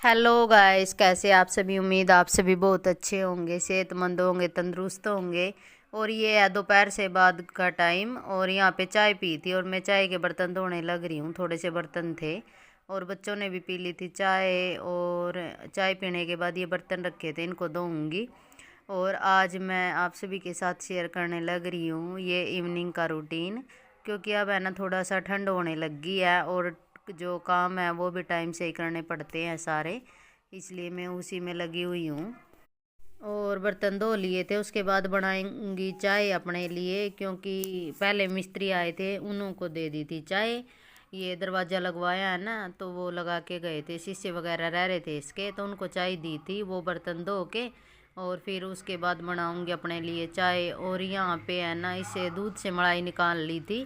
Hello guys, कैसे आप सभी। उम्मीद आप सभी बहुत अच्छे होंगे, सेहतमंद होंगे, तंदुरुस्त होंगे। और ये है दोपहर से बाद का टाइम और यहाँ पे चाय पी थी और मैं चाय के बर्तन धोने लग रही हूँ। थोड़े से बर्तन थे और बच्चों ने भी पी ली थी चाय। और चाय पीने के बाद ये बर्तन रखे थे, इनको धोऊंगी। और आज मैं आप सभी के साथ शेयर करने लग रही हूँ ये इवनिंग का रूटीन, क्योंकि अब है ना थोड़ा सा ठंड होने लग गई है और जो काम है वो भी टाइम से ही करने पड़ते हैं सारे, इसलिए मैं उसी में लगी हुई हूँ। और बर्तन धो लिए थे, उसके बाद बनाएंगी चाय अपने लिए, क्योंकि पहले मिस्त्री आए थे, उन्हों को दे दी थी चाय। ये दरवाज़ा लगवाया है ना, तो वो लगा के गए थे, शीशे वगैरह रह रहे थे इसके, तो उनको चाय दी थी, वो बर्तन धो के। और फिर उसके बाद बनाऊंगी अपने लिए चाय। और यहाँ पे है ना, इसे दूध से मलाई निकाल ली थी,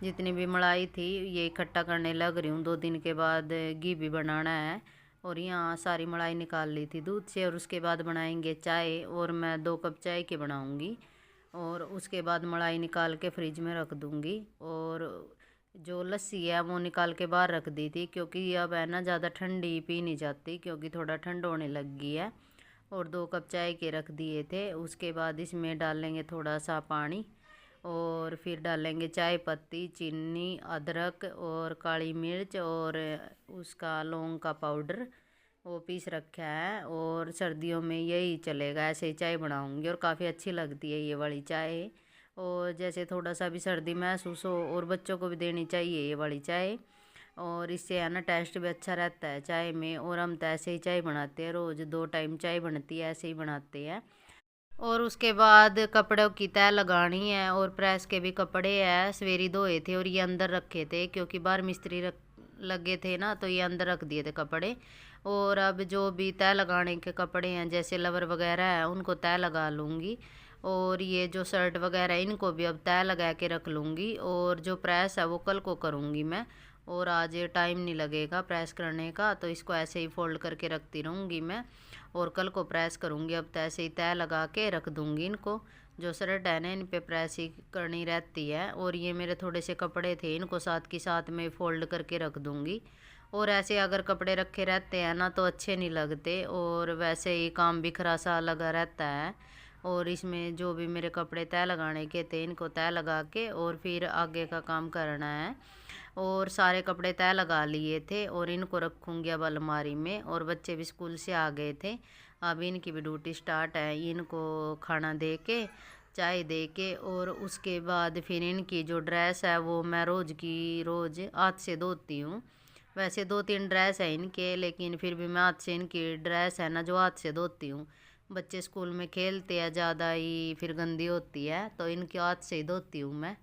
जितनी भी मलाई थी ये इकट्ठा करने लग रही हूँ। 2 दिन के बाद घी भी बनाना है। और यहाँ सारी मलाई निकाल ली थी दूध से। और उसके बाद बनाएंगे चाय, और मैं 2 कप चाय के बनाऊंगी। और उसके बाद मलाई निकाल के फ्रिज में रख दूंगी। और जो लस्सी है वो निकाल के बाहर रख दी थी, क्योंकि अब है ना ज़्यादा ठंडी पी नहीं जाती, क्योंकि थोड़ा ठंड होने लग गई है। और 2 कप चाय के रख दिए थे। उसके बाद इसमें डालेंगे थोड़ा सा पानी, और फिर डालेंगे चाय पत्ती, चीनी, अदरक और काली मिर्च और उसका लौंग का पाउडर, वो पीस रखा है। और सर्दियों में यही चलेगा, ऐसे ही चाय बनाऊंगी और काफ़ी अच्छी लगती है ये वाली चाय। और जैसे थोड़ा सा भी सर्दी महसूस हो, और बच्चों को भी देनी चाहिए ये वाली चाय। और इससे है ना टेस्ट भी अच्छा रहता है चाय में। और हम तो ऐसे ही चाय बनाते हैं, रोज़ 2 टाइम चाय बनती है, ऐसे ही बनाते हैं। और उसके बाद कपड़ों की तह लगानी है, और प्रेस के भी कपड़े हैं, सवेरी धोए थे और ये अंदर रखे थे, क्योंकि बाहर मिस्त्री लगे थे ना, तो ये अंदर रख दिए थे कपड़े। और अब जो भी तह लगाने के कपड़े हैं, जैसे लवर वगैरह है, उनको तह लगा लूँगी। और ये जो शर्ट वगैरह है, इनको भी अब तह लगा के रख लूँगी। और जो प्रेस है वो कल को करूँगी मैं। और आज टाइम नहीं लगेगा प्रेस करने का, तो इसको ऐसे ही फोल्ड करके रखती रहूँगी मैं। और कल को प्रेस करूँगी। अब तो ऐसे ही तय लगा के रख दूँगी इनको। जो शर्ट है ना, इन पे प्रेस ही करनी रहती है। और ये मेरे थोड़े से कपड़े थे, इनको साथ के साथ में फ़ोल्ड करके रख दूँगी। और ऐसे अगर कपड़े रखे रहते हैं ना, तो अच्छे नहीं लगते, और वैसे ही काम बिखरा सा लगा रहता है। और इसमें जो भी मेरे कपड़े तय लगाने के थे, इनको तय लगा के और फिर आगे का काम करना है। और सारे कपड़े तय लगा लिए थे और इनको रखूँगी अब अलमारी में। और बच्चे भी स्कूल से आ गए थे, अब इनकी भी ड्यूटी स्टार्ट है। इनको खाना दे के, चाय दे के, और उसके बाद फिर इनकी जो ड्रेस है वो मैं रोज़ की रोज़ हाथ से धोती हूँ। वैसे 2-3 ड्रेस है इनके, लेकिन फिर भी मैं हाथ से इनकी ड्रेस है ना जो हाथ से धोती हूँ। बच्चे स्कूल में खेलते हैं ज़्यादा ही, फिर गंदी होती है, तो इनके हाथ से ही धोती हूँ मैं।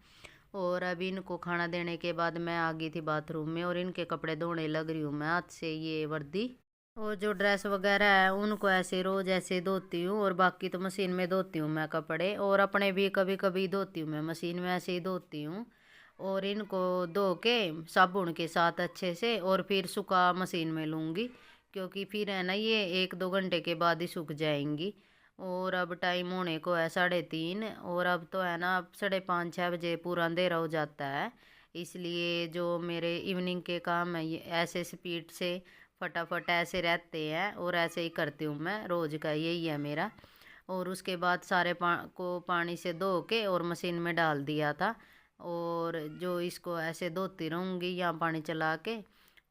और अभी इनको खाना देने के बाद मैं आ गई थी बाथरूम में, और इनके कपड़े धोने लग रही हूँ मैं हाथ से, ये वर्दी। और जो ड्रेस वगैरह है उनको ऐसे रोज़ ऐसे धोती हूँ, और बाकी तो मशीन में धोती हूँ मैं कपड़े। और अपने भी कभी कभी धोती हूँ मैं मशीन में, ऐसे ही धोती हूँ। और इनको धो के साबुन के साथ अच्छे से, और फिर सुखा मशीन में लूँगी, क्योंकि फिर है ना ये 1-2 घंटे के बाद ही सूख जाएंगी। और अब टाइम होने को है 3:30, और अब तो है ना, अब 5:30-6 बजे पूरा अंधेरा हो जाता है। इसलिए जो मेरे इवनिंग के काम है, ये ऐसे स्पीड से फटाफट ऐसे रहते हैं, और ऐसे ही करती हूँ मैं, रोज़ का यही है मेरा। और उसके बाद सारे को पानी से धो के और मशीन में डाल दिया था। और जो इसको ऐसे धोती रहूँगी यहाँ पानी चला के,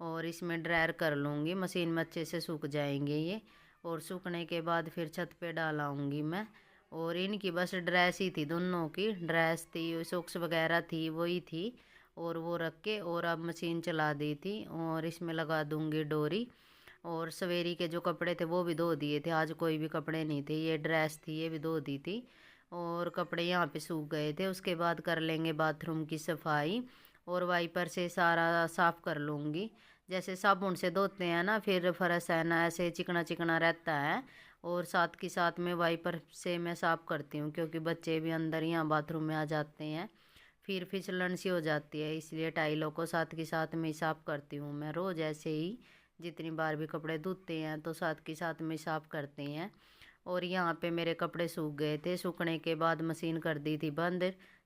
और इसमें ड्रायर कर लूँगी, मशीन में अच्छे से सूख जाएंगे ये। और सूखने के बाद फिर छत पे डालाऊँगी मैं। और इनकी बस ड्रेस ही थी, दोनों की ड्रेस थी, सॉक्स वगैरह थी, वही थी। और वो रख के और अब मशीन चला दी थी, और इसमें लगा दूँगी डोरी। और सवेरी के जो कपड़े थे वो भी धो दिए थे, आज कोई भी कपड़े नहीं थे, ये ड्रेस थी ये भी धो दी थी। और कपड़े यहाँ पे सूख गए थे। उसके बाद कर लेंगे बाथरूम की सफाई, और वाइपर से सारा साफ़ कर लूँगी। जैसे साबुन से धोते हैं ना, फिर फर्श है ना ऐसे चिकना चिकना रहता है। और साथ के साथ में वाइपर से मैं साफ़ करती हूँ, क्योंकि बच्चे भी अंदर यहाँ बाथरूम में आ जाते हैं, फिर फिसलन सी हो जाती है, इसलिए टाइलों को साथ के साथ में ही साफ़ करती हूँ मैं रोज़। ऐसे ही जितनी बार भी कपड़े धुलते हैं तो साथ के साथ में साफ़ करते हैं। और यहाँ पे मेरे कपड़े सूख गए थे, सूखने के बाद मशीन कर दी थी बंद,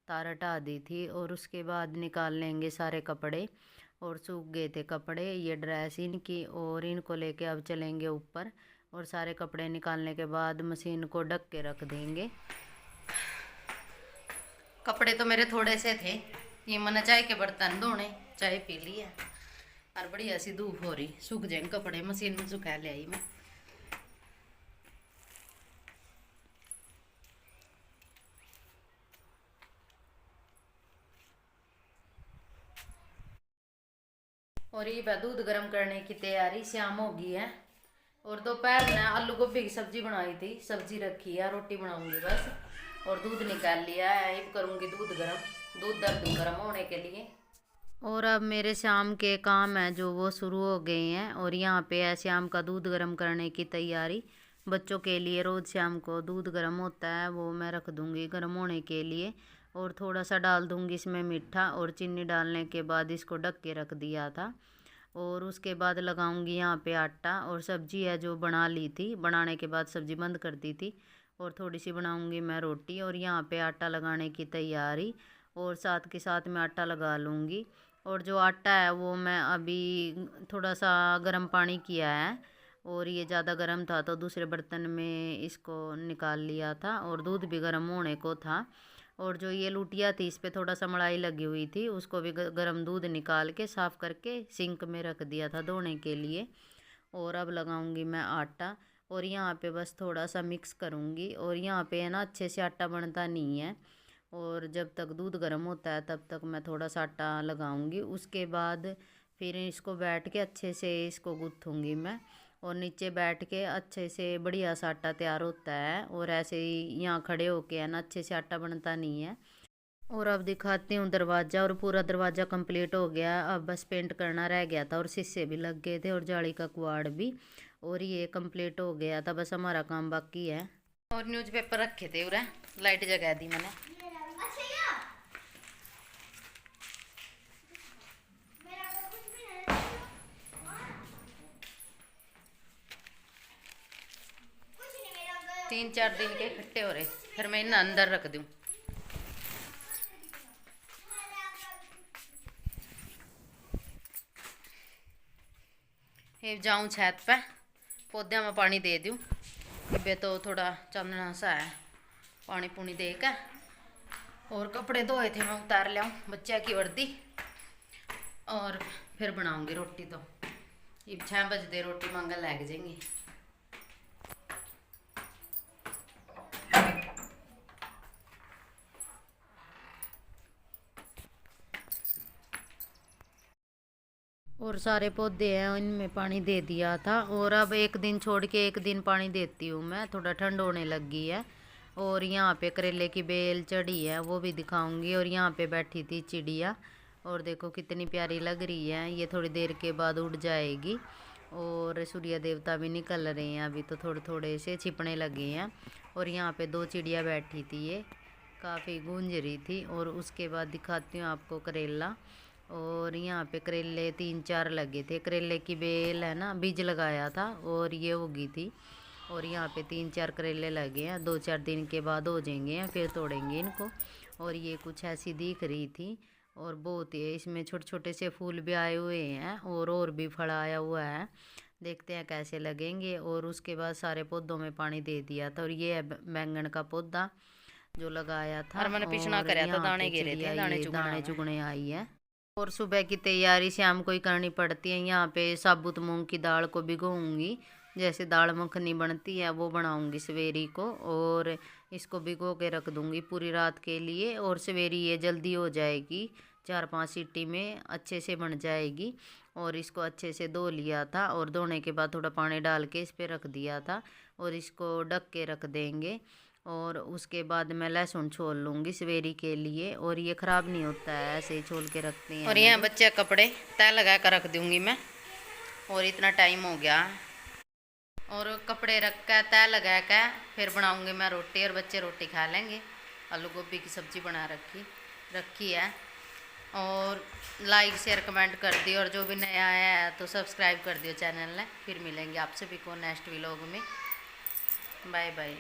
तार हटा दी थी। और उसके बाद निकाल लेंगे सारे कपड़े। और सूख गए थे कपड़े, ये ड्रेस इनकी, और इनको लेके अब चलेंगे ऊपर और सारे कपड़े निकालने के बाद मशीन को ढक के रख देंगे। कपड़े तो मेरे थोड़े से थे, ये मैंने चाय के बर्तन धोने, चाय पी ली है और बढ़िया सी धूप हो रही, सूख जाएंगे कपड़े, मशीन में सुखा ले आई मैं। और ये दूध गर्म करने की तैयारी शाम हो गई है। और दोपहर में आलू गोभी की सब्जी बनाई थी, सब्जी रखी है, रोटी बनाऊंगी बस। और दूध निकाल लिया है, अब करूंगी दूध गर्म, दूध दर दूँ गर्म होने के लिए। और अब मेरे शाम के काम हैं जो वो शुरू हो गए हैं। और यहाँ पे है शाम का दूध गर्म करने की तैयारी। बच्चों के लिए रोज़ शाम को दूध गर्म होता है, वो मैं रख दूँगी गर्म होने के लिए। और थोड़ा सा डाल दूँगी इसमें मीठा, और चीनी डालने के बाद इसको ढक के रख दिया था। और उसके बाद लगाऊंगी यहाँ पे आटा। और सब्जी है जो बना ली थी, बनाने के बाद सब्जी बंद कर दी थी। और थोड़ी सी बनाऊंगी मैं रोटी, और यहाँ पे आटा लगाने की तैयारी। और साथ के साथ मैं आटा लगा लूँगी। और जो आटा है वो मैं अभी थोड़ा सा गर्म पानी किया है, और ये ज़्यादा गर्म था तो दूसरे बर्तन में इसको निकाल लिया था। और दूध भी गर्म होने को था। और जो ये लुटिया थी इस पर थोड़ा सा मलाई लगी हुई थी, उसको भी गर्म दूध निकाल के साफ़ करके सिंक में रख दिया था धोने के लिए। और अब लगाऊंगी मैं आटा, और यहाँ पे बस थोड़ा सा मिक्स करूँगी। और यहाँ पे है ना अच्छे से आटा बनता नहीं है, और जब तक दूध गर्म होता है तब तक मैं थोड़ा सा आटा लगाऊंगी। उसके बाद फिर इसको बैठ के अच्छे से इसको गूँथूँगी मैं। और नीचे बैठ के अच्छे से बढ़िया सा आटा तैयार होता है। और ऐसे ही यहाँ खड़े होके है ना अच्छे से आटा बनता नहीं है। और अब दिखाती हूँ दरवाज़ा, और पूरा दरवाज़ा कंप्लीट हो गया। अब बस पेंट करना रह गया था, और शीशे भी लग गए थे, और जाली का कुआड़ भी। और ये कंप्लीट हो गया था, बस हमारा काम बाकी है। और न्यूज़पेपर रखे थे उरे, लाइट जगा दी मैंने। 3-4 दिन के इकट्ठे हो रहे, फिर मैं इन्हें अंदर रख दूँ। ये जाऊँ छत पे, पौधे में पानी दे दूँ, बे तो थोड़ा चलना सा है, पानी पुनी दे के। और कपड़े धोए थे मैं उतार लियाऊँ, बच्चा की वर्दी। और फिर बनाऊँगी रोटी, तो ये 6 बजे रोटी मांगा लग जाएंगी। और सारे पौधे हैं इनमें पानी दे दिया था। और अब एक दिन छोड़ के एक दिन पानी देती हूँ मैं, थोड़ा ठंड होने लगी है। और यहाँ पे करेले की बेल चढ़ी है, वो भी दिखाऊंगी। और यहाँ पे बैठी थी चिड़िया, और देखो कितनी प्यारी लग रही है। ये थोड़ी देर के बाद उड़ जाएगी। और सूर्य देवता भी निकल रहे हैं, अभी तो थोड़े थोड़े से छिपने लगे हैं। और यहाँ पे 2 चिड़िया बैठी थी, ये काफ़ी गूंज रही थी। और उसके बाद दिखाती हूँ आपको करेला। और यहाँ पे करेले 3-4 लगे थे, करेले की बेल है ना बीज लगाया था, और ये उगी थी। और यहाँ पे 3-4 करेले लगे हैं, 2-4 दिन के बाद हो जाएंगे, फिर तोड़ेंगे इनको। और ये कुछ ऐसी दिख रही थी। और बहुत ही इसमें छोटे छोटे से फूल भी आए हुए हैं, और भी फल आया हुआ है, देखते हैं कैसे लगेंगे। और उसके बाद सारे पौधों में पानी दे दिया था। और ये है बैंगन का पौधा जो लगाया था, और मैंने पिछना कराया था, दाने गिरे थे, दाने चुगने आई है। और सुबह की तैयारी शाम को ही करनी पड़ती है। यहाँ पे साबुत मूंग की दाल को भिगोऊंगी, जैसे दाल मखनी बनती है वो बनाऊंगी सवेरी को। और इसको भिगो के रख दूंगी पूरी रात के लिए, और सवेरी ये जल्दी हो जाएगी, 4-5 सीटी में अच्छे से बन जाएगी। और इसको अच्छे से धो लिया था, और धोने के बाद थोड़ा पानी डाल के इस पर रख दिया था। और इसको ढक के रख देंगे। और उसके बाद मैं लहसुन छोल लूँगी सवेरी के लिए, और ये ख़राब नहीं होता है, ऐसे ही छोल के रखते हैं। और यहाँ बच्चे कपड़े तय लगा कर रख दूँगी मैं, और इतना टाइम हो गया। और कपड़े रख कर तय लगा कर फिर बनाऊँगी मैं रोटी, और बच्चे रोटी खा लेंगे। आलू गोभी की सब्ज़ी बना रखी है। और लाइक शेयर कमेंट कर दियो, और जो भी नया आया है तो सब्सक्राइब कर दियो चैनल ने। फिर मिलेंगे आप सभी को नेक्स्ट व्लॉग में। Bye bye.